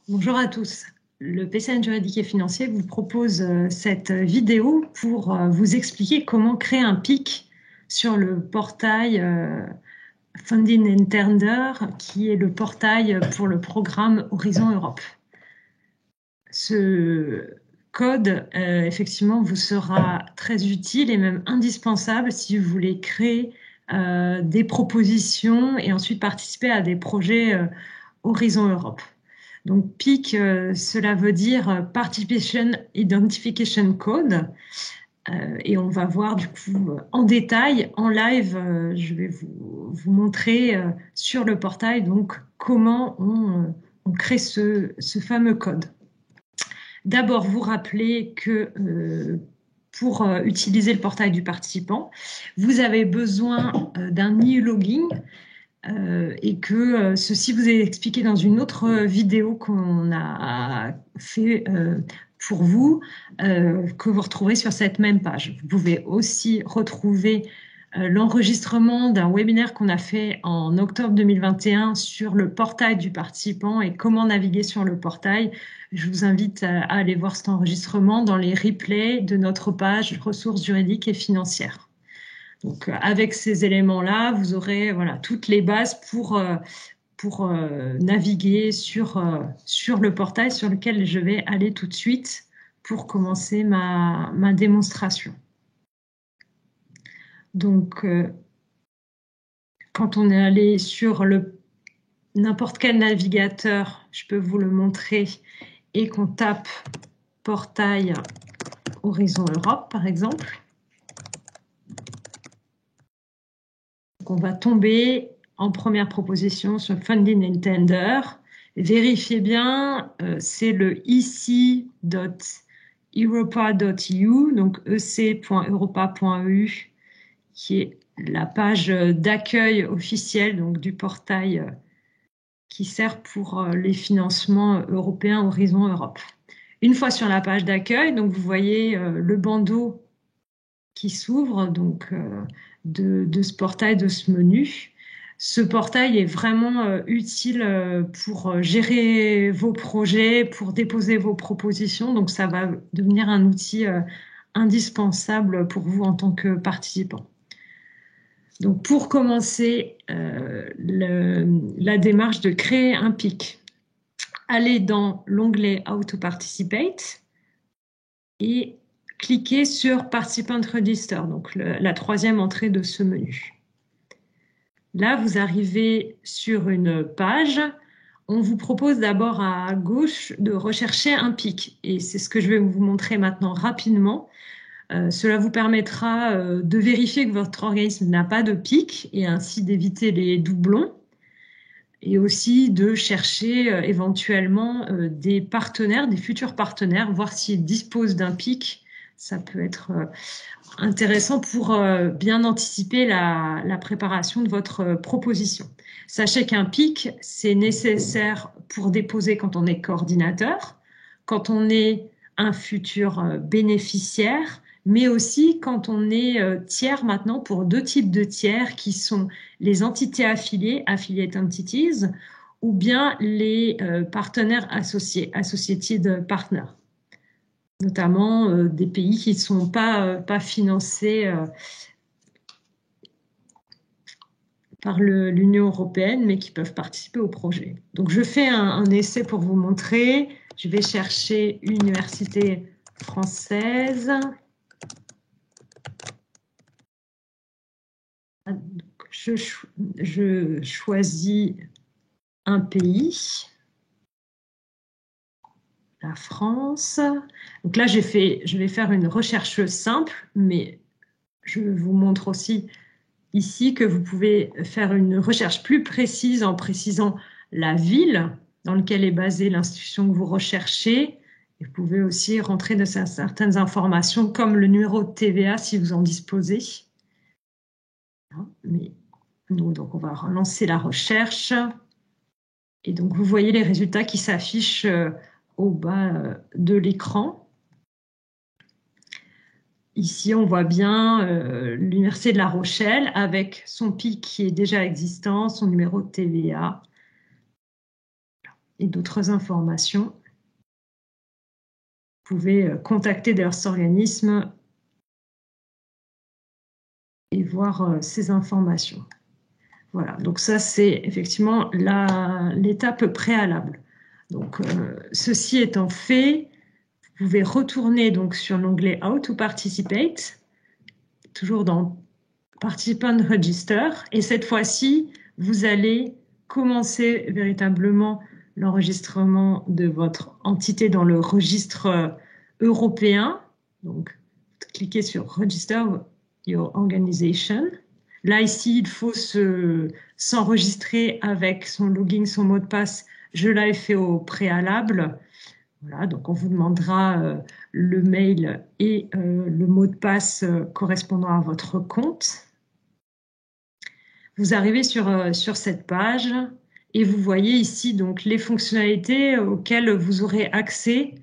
Bonjour à tous. Le PCN juridique et financier vous propose cette vidéo pour vous expliquer comment créer un PIC sur le portail Funding and Tender, qui est le portail pour le programme Horizon Europe. Ce code, effectivement, vous sera très utile et même indispensable si vous voulez créer des propositions et ensuite participer à des projets Horizon Europe. Donc PIC, cela veut dire Participation Identification Code. Et on va voir du coup en détail, en live, je vais vous montrer sur le portail donc comment on crée ce fameux code. D'abord, vous rappeler que pour utiliser le portail du participant, vous avez besoin d'un e-login et que ceci vous est expliqué dans une autre vidéo qu'on a fait pour vous, que vous retrouverez sur cette même page. Vous pouvez aussi retrouver l'enregistrement d'un webinaire qu'on a fait en octobre 2021 sur le portail du participant et comment naviguer sur le portail. Je vous invite à aller voir cet enregistrement dans les replays de notre page ressources juridiques et financières. Donc, avec ces éléments-là, vous aurez voilà, toutes les bases pour naviguer sur le portail sur lequel je vais aller tout de suite pour commencer ma démonstration. Donc, quand on est allé sur n'importe quel navigateur, je peux vous le montrer, et qu'on tape portail Horizon Europe, par exemple, on va tomber en première proposition sur Funding and Tender. Vérifiez bien, c'est le ec.europa.eu, donc ec.europa.eu, qui est la page d'accueil officielle donc, du portail qui sert pour les financements européens Horizon Europe. Une fois sur la page d'accueil, donc vous voyez le bandeau qui s'ouvre donc de ce portail, de ce menu. Ce portail est vraiment utile pour gérer vos projets, pour déposer vos propositions. Donc, ça va devenir un outil indispensable pour vous en tant que participant. Donc, pour commencer la démarche de créer un PIC, allez dans l'onglet How to Participate et cliquez sur Participant Register, donc la troisième entrée de ce menu. Là, vous arrivez sur une page. On vous propose d'abord à gauche de rechercher un PIC. Et c'est ce que je vais vous montrer maintenant rapidement. Cela vous permettra de vérifier que votre organisme n'a pas de PIC et ainsi d'éviter les doublons. Et aussi de chercher éventuellement des partenaires, des futurs partenaires, voir s'ils disposent d'un PIC. Ça peut être intéressant pour bien anticiper la préparation de votre proposition. Sachez qu'un PIC, c'est nécessaire pour déposer quand on est coordinateur, quand on est un futur bénéficiaire, mais aussi quand on est tiers maintenant pour deux types de tiers qui sont les entités affiliées, affiliate entities, ou bien les partenaires associés, associated partners, notamment des pays qui ne sont pas financés par l'Union européenne, mais qui peuvent participer au projet. Donc, je fais un essai pour vous montrer. Je vais chercher université française. Donc, je choisis un pays, la France. Donc là, je vais faire une recherche simple, mais je vous montre aussi ici que vous pouvez faire une recherche plus précise en précisant la ville dans laquelle est basée l'institution que vous recherchez. Et vous pouvez aussi rentrer de certaines informations comme le numéro de TVA si vous en disposez. Mais donc, on va relancer la recherche. Et donc, vous voyez les résultats qui s'affichent au bas de l'écran. Ici, on voit bien l'Université de La Rochelle avec son PIC qui est déjà existant, son numéro de TVA. et d'autres informations. Vous pouvez contacter d'ailleurs cet organisme et voir ces informations. Voilà, donc ça c'est effectivement l'étape préalable. Donc ceci étant fait, vous pouvez retourner donc sur l'onglet How to Participate, toujours dans Participant Register, et cette fois-ci, vous allez commencer véritablement l'enregistrement de votre entité dans le registre européen. Donc, cliquez sur Register Your Organization. Là, ici, il faut s'enregistrer avec son login, son mot de passe. Je l'avais fait au préalable. Voilà, donc on vous demandera le mail et le mot de passe correspondant à votre compte. Vous arrivez sur cette page et vous voyez ici donc les fonctionnalités auxquelles vous aurez accès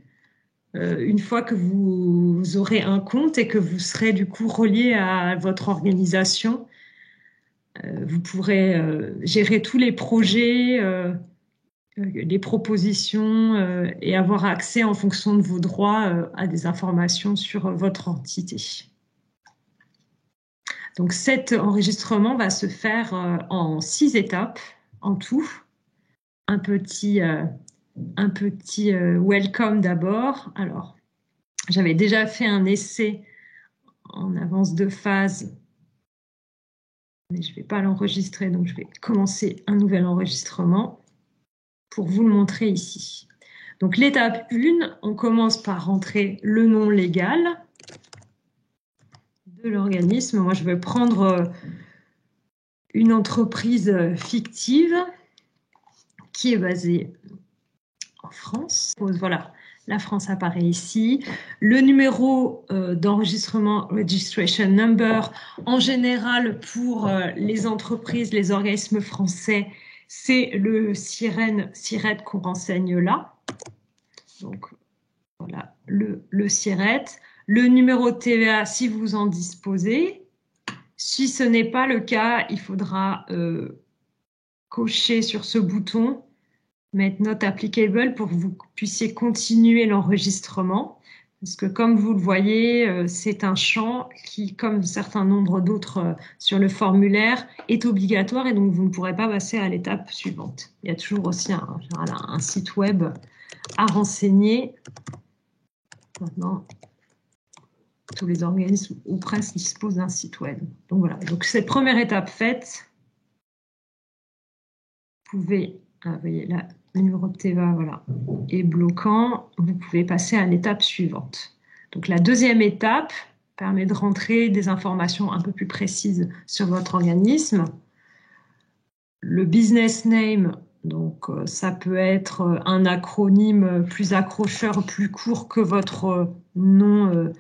une fois que vous aurez un compte et que vous serez du coup relié à votre organisation. Vous pourrez gérer tous les projets, les propositions et avoir accès en fonction de vos droits à des informations sur votre entité. Donc cet enregistrement va se faire en 6 étapes en tout. Un petit welcome d'abord. Alors, j'avais déjà fait un essai en avance de phase, mais je ne vais pas l'enregistrer, donc je vais commencer un nouvel enregistrement pour vous le montrer ici. Donc l'étape 1, on commence par rentrer le nom légal de l'organisme. Moi, je vais prendre une entreprise fictive qui est basée en France. Voilà, la France apparaît ici. Le numéro d'enregistrement, registration number, en général pour les entreprises, les organismes français, c'est le SIRET qu'on renseigne là. Donc voilà, le SIRET. Le numéro de TVA si vous en disposez. Si ce n'est pas le cas, il faudra cocher sur ce bouton, mettre Not Applicable pour que vous puissiez continuer l'enregistrement. Parce que comme vous le voyez, c'est un champ qui, comme un certain nombre d'autres sur le formulaire, est obligatoire et donc vous ne pourrez pas passer à l'étape suivante. Il y a toujours aussi un site web à renseigner. Maintenant, tous les organismes ou presque disposent d'un site web. Donc voilà, donc cette première étape faite, vous pouvez, vous voyez là, le numéro de TVA voilà, est bloquant, vous pouvez passer à l'étape suivante. Donc la deuxième étape permet de rentrer des informations un peu plus précises sur votre organisme. Le business name, donc ça peut être un acronyme plus accrocheur, plus court que votre nom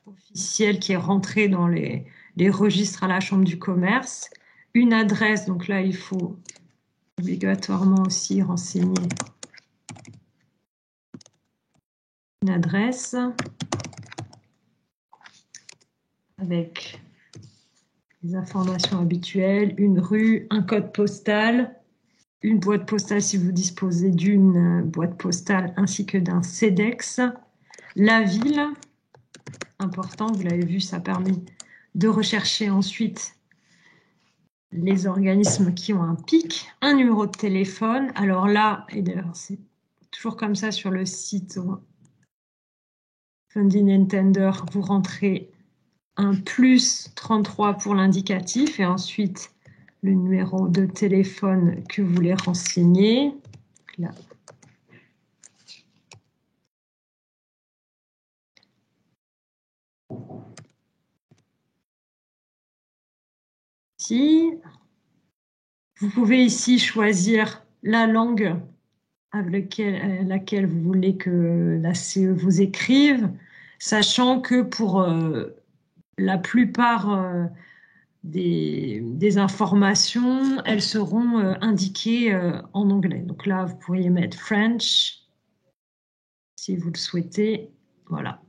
officiel qui est rentré dans les registres à la Chambre du commerce. Une adresse, donc là, il faut obligatoirement aussi renseigner une adresse avec les informations habituelles, une rue, un code postal, une boîte postale si vous disposez d'une boîte postale ainsi que d'un CEDEX, la ville, important, vous l'avez vu, ça permet de rechercher ensuite les organismes qui ont un PIC, un numéro de téléphone. Alors là, et d'ailleurs c'est toujours comme ça sur le site Funding and Tender, vous rentrez un plus 33 pour l'indicatif et ensuite le numéro de téléphone que vous voulez renseigner. Là. Ici. Vous pouvez ici choisir la langue avec laquelle vous voulez que la CE vous écrive, sachant que pour la plupart des informations, elles seront indiquées en anglais. Donc là, vous pourriez mettre French, si vous le souhaitez. Voilà.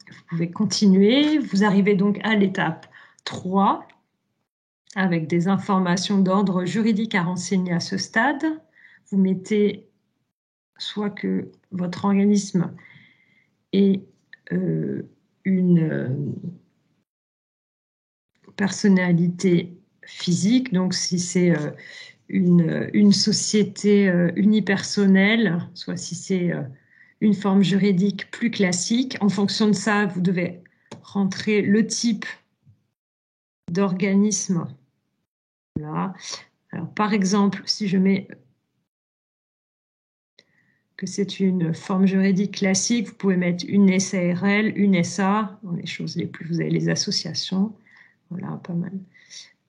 Vous pouvez continuer. Vous arrivez donc à l'étape 3. avec des informations d'ordre juridique à renseigner à ce stade. Vous mettez soit que votre organisme ait une personnalité physique, donc si c'est une société unipersonnelle, soit si c'est une forme juridique plus classique. En fonction de ça, vous devez rentrer le type d'organisme. Voilà. Alors, par exemple, si je mets que c'est une forme juridique classique, vous pouvez mettre une SARL, une SA, dans les choses les plus, vous avez les associations. Voilà, pas mal.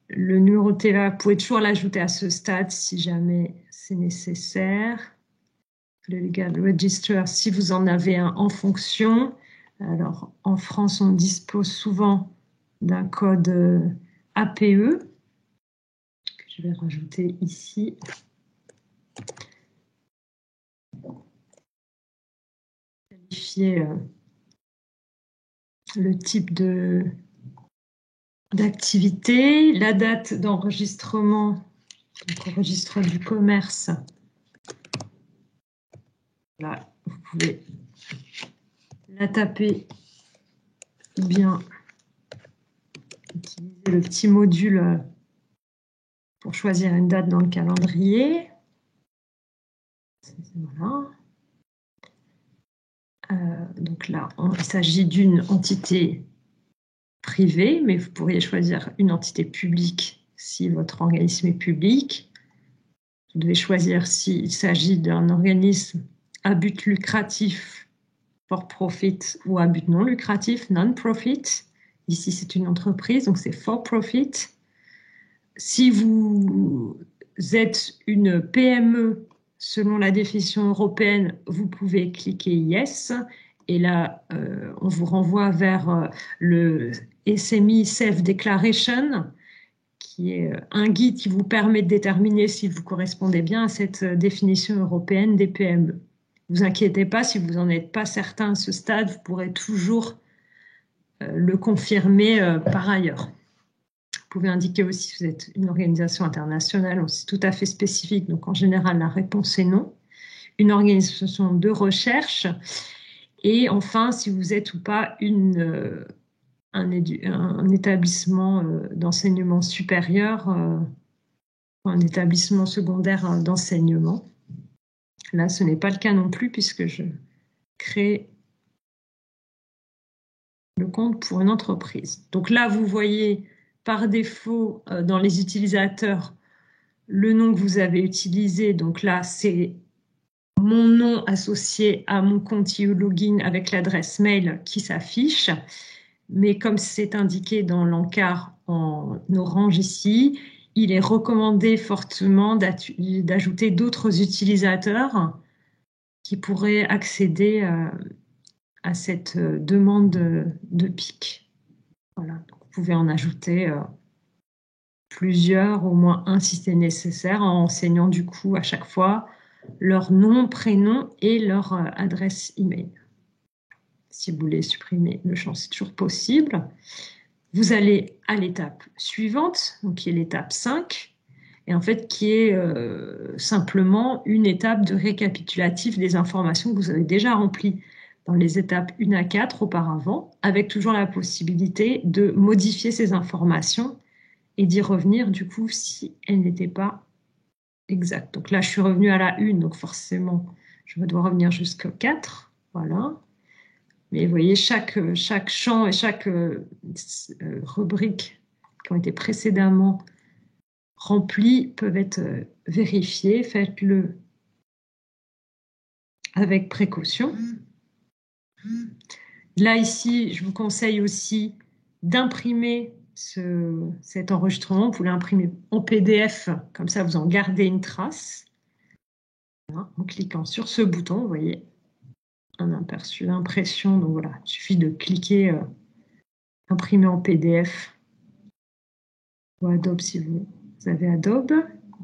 Le numéro de TVA, vous pouvez toujours l'ajouter à ce stade si jamais c'est nécessaire. Le Legal Register, si vous en avez un en fonction. Alors, en France, on dispose souvent d'un code APE, que je vais rajouter ici. Qualifier le type d'activité, la date d'enregistrement, donc au registre du commerce. Là, vous pouvez la taper ou bien utiliser le petit module pour choisir une date dans le calendrier. Voilà. Donc là, il s'agit d'une entité privée, mais vous pourriez choisir une entité publique si votre organisme est public. Vous devez choisir s'il s'agit d'un organisme à but lucratif, for profit, ou à but non lucratif, non-profit. Ici, c'est une entreprise, donc c'est for profit. Si vous êtes une PME, selon la définition européenne, vous pouvez cliquer Yes. Et là, on vous renvoie vers le SME Self-Declaration, qui est un guide qui vous permet de déterminer si vous correspondez bien à cette définition européenne des PME. Ne vous inquiétez pas, si vous n'en êtes pas certain à ce stade, vous pourrez toujours le confirmer par ailleurs. Vous pouvez indiquer aussi si vous êtes une organisation internationale, c'est tout à fait spécifique, donc en général la réponse est non. Une organisation de recherche, et enfin si vous êtes ou pas un établissement d'enseignement supérieur, un établissement secondaire d'enseignement. Là, ce n'est pas le cas non plus puisque je crée le compte pour une entreprise. Donc là, vous voyez par défaut dans les utilisateurs le nom que vous avez utilisé. Donc là, c'est mon nom associé à mon compte EU Login avec l'adresse mail qui s'affiche. Mais comme c'est indiqué dans l'encart en orange ici, il est recommandé fortement d'ajouter d'autres utilisateurs qui pourraient accéder à cette demande de PIC. Voilà, donc vous pouvez en ajouter plusieurs, au moins un si c'est nécessaire, en enseignant du coup à chaque fois leur nom, prénom et leur adresse email. Si vous voulez supprimer le champ, c'est toujours possible. Vous allez à l'étape suivante, donc qui est l'étape 5, et en fait qui est simplement une étape de récapitulatif des informations que vous avez déjà remplies dans les étapes 1 à 4 auparavant, avec toujours la possibilité de modifier ces informations et d'y revenir du coup si elles n'étaient pas exactes. Donc là, je suis revenue à la 1, donc forcément, je dois revenir jusqu'au 4. Voilà. Mais vous voyez, chaque champ et chaque rubrique qui ont été précédemment remplies peuvent être vérifiées. Faites-le avec précaution. Là, ici, je vous conseille aussi d'imprimer cet enregistrement. Vous pouvez l'imprimer en PDF, comme ça vous en gardez une trace. Voilà, en cliquant sur ce bouton, vous voyez un aperçu d'impression. Donc voilà, il suffit de cliquer imprimer en PDF ou Adobe si vous avez Adobe.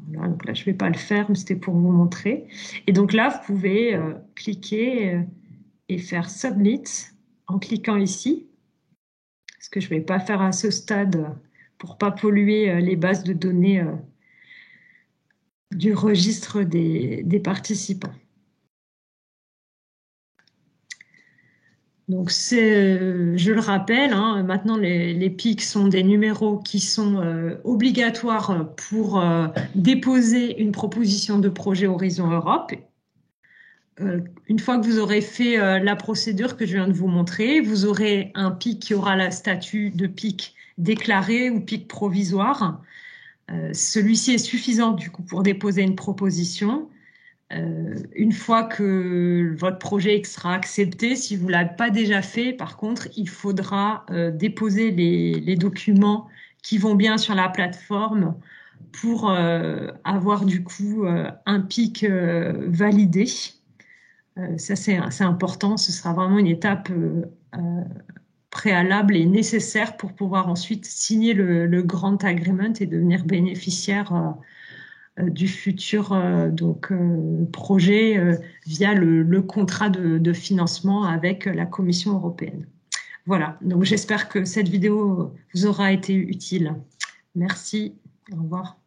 Voilà, donc là, je ne vais pas le faire, mais c'était pour vous montrer. Et donc là, vous pouvez cliquer et faire Submit en cliquant ici. Ce que je ne vais pas faire à ce stade pour pas polluer les bases de données du registre des participants. Donc, je le rappelle, hein, maintenant les PIC sont des numéros qui sont obligatoires pour déposer une proposition de projet Horizon Europe. Une fois que vous aurez fait la procédure que je viens de vous montrer, vous aurez un PIC qui aura le statut de PIC déclaré ou PIC provisoire. Celui-ci est suffisant du coup pour déposer une proposition. Une fois que votre projet sera accepté, si vous ne l'avez pas déjà fait, par contre, il faudra déposer les documents qui vont bien sur la plateforme pour avoir du coup un PIC validé. Ça, c'est important. Ce sera vraiment une étape préalable et nécessaire pour pouvoir ensuite signer le Grant Agreement et devenir bénéficiaire du futur projet via le contrat de financement avec la Commission européenne. Voilà, donc j'espère que cette vidéo vous aura été utile. Merci, au revoir.